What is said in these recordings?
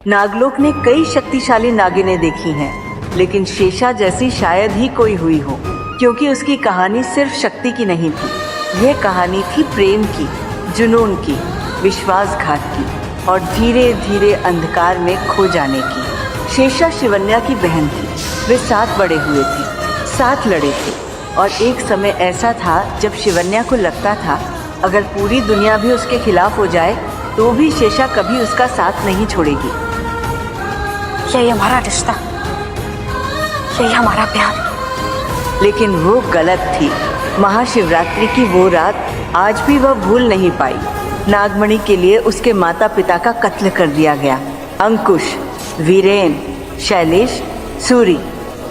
नागलोक ने कई शक्तिशाली नागिनें देखी हैं, लेकिन शेषा जैसी शायद ही कोई हुई हो, क्योंकि उसकी कहानी सिर्फ शक्ति की नहीं थी। यह कहानी थी प्रेम की, जुनून की, विश्वासघात की और धीरे धीरे अंधकार में खो जाने की। शेषा शिवन्या की बहन थी। वे साथ बड़े हुए थे, साथ लड़े थे और एक समय ऐसा था जब शिवन्या को लगता था अगर पूरी दुनिया भी उसके खिलाफ हो जाए तो भी शेषा कभी उसका साथ नहीं छोड़ेगी। यही हमारा रिश्ता, यही हमारा प्यार। लेकिन वो गलत थी। महाशिवरात्रि की वो रात आज भी वह भूल नहीं पाई। नागमणि के लिए उसके माता पिता का कत्ल कर दिया गया। अंकुश, वीरेन, शैलेश, सूरी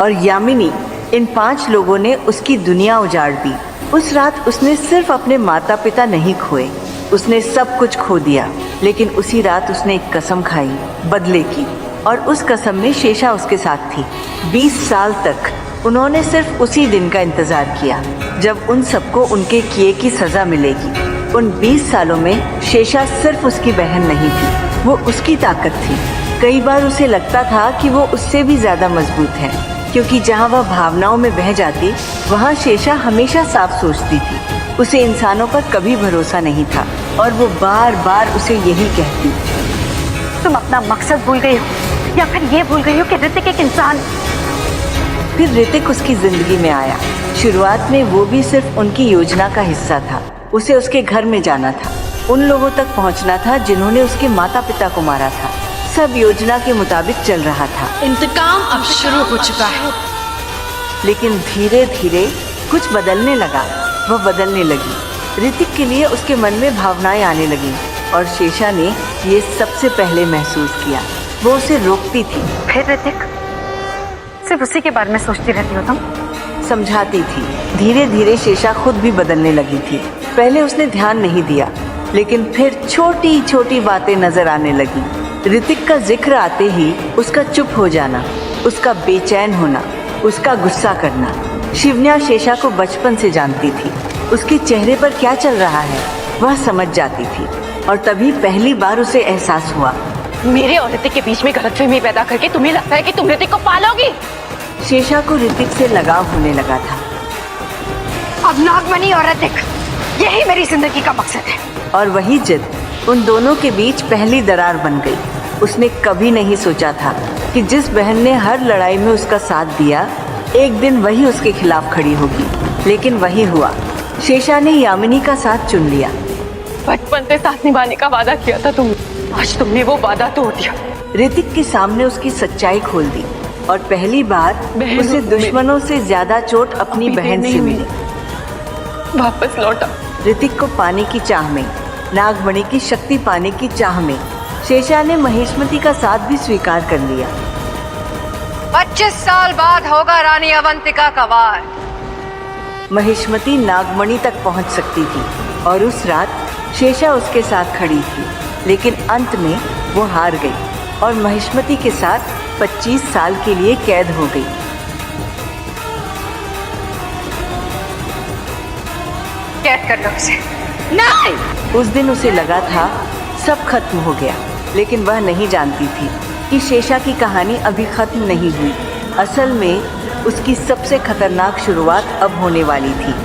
और यामिनी, इन 5 लोगों ने उसकी दुनिया उजाड़ दी। उस रात उसने सिर्फ अपने माता पिता नहीं खोए, उसने सब कुछ खो दिया। लेकिन उसी रात उसने एक कसम खाई, बदले की, और उस कसम में शेषा उसके साथ थी। 20 साल तक उन्होंने सिर्फ उसी दिन का इंतजार किया जब उन सबको उनके किए की सजा मिलेगी। उन 20 सालों में शेषा सिर्फ उसकी बहन नहीं थी, वो उसकी ताकत थी। कई बार उसे लगता था कि वो उससे भी ज्यादा मजबूत है, क्योंकि जहाँ वह भावनाओं में बह जाती वहाँ शेषा हमेशा साफ सोचती थी। उसे इंसानों पर कभी भरोसा नहीं था और वो बार बार उसे यही कहती। तुम अपना मकसद भूल गई हो या फिर ये भूल गई हो कि ऋतिक एक इंसान। फिर ऋतिक उसकी जिंदगी में आया। शुरुआत में वो भी सिर्फ उनकी योजना का हिस्सा था। उसे उसके घर में जाना था, उन लोगों तक पहुंचना था जिन्होंने उसके माता पिता को मारा था। सब योजना के मुताबिक चल रहा था। इंतकाम अब शुरू हो चुका है। लेकिन धीरे धीरे कुछ बदलने लगा। वह बदलने लगी। ऋतिक के लिए उसके मन में भावनाएं आने लगी और शेषा ने ये सबसे पहले महसूस किया। वो उसे रोकती थी। फिर ऋतिक, सिर्फ उसी के बारे में सोचती रहती हो तुम? समझाती थी। धीरे धीरे शेषा खुद भी बदलने लगी थी। पहले उसने ध्यान नहीं दिया, लेकिन फिर छोटी छोटी बातें नजर आने लगी। ऋतिक का जिक्र आते ही उसका चुप हो जाना, उसका बेचैन होना, उसका गुस्सा करना। शिवन्या शेषा को बचपन से जानती थी। उसके चेहरे पर क्या चल रहा है वह समझ जाती थी और तभी पहली बार उसे एहसास हुआ। मेरे और ऋतिक के बीच में गलतफहमी पैदा करके तुम्हें लगता है कि तुम ऋतिक को पालोगी? शेषा को ऋतिक से लगाव होने लगा था। अब नागमणि और ऋतिक, यही मेरी जिंदगी का मकसद है। और वही जिद उन दोनों के बीच पहली दरार बन गई। उसने कभी नहीं सोचा था कि जिस बहन ने हर लड़ाई में उसका साथ दिया एक दिन वही उसके खिलाफ खड़ी होगी। लेकिन वही हुआ। शेषा ने यामिनी का साथ चुन लिया। बचपन से साथ निभाने का वादा किया था तुम, आज तुमने वो वादा तोड़ दिया। ऋतिक के सामने उसकी सच्चाई खोल दी और पहली बार उसे दुश्मनों से ज्यादा चोट अपनी बहन से मिली। वापस लौटा। ऋतिक को पाने की चाह में, नागमणि की शक्ति पाने की चाह में शेषा ने महिष्मति का साथ भी स्वीकार कर लिया। 25 साल बाद होगा रानी अवंतिका का वार। महिष्मति नागमणि तक पहुंच सकती थी और उस रात शेषा उसके साथ खड़ी थी। लेकिन अंत में वो हार गई और महिष्मति के साथ 25 साल के लिए कैद हो गई। कैद कर लो उसे। नहीं! उस दिन उसे लगा था सब खत्म हो गया, लेकिन वह नहीं जानती थी कि शेषा की कहानी अभी खत्म नहीं हुई। असल में उसकी सबसे खतरनाक शुरुआत अब होने वाली थी।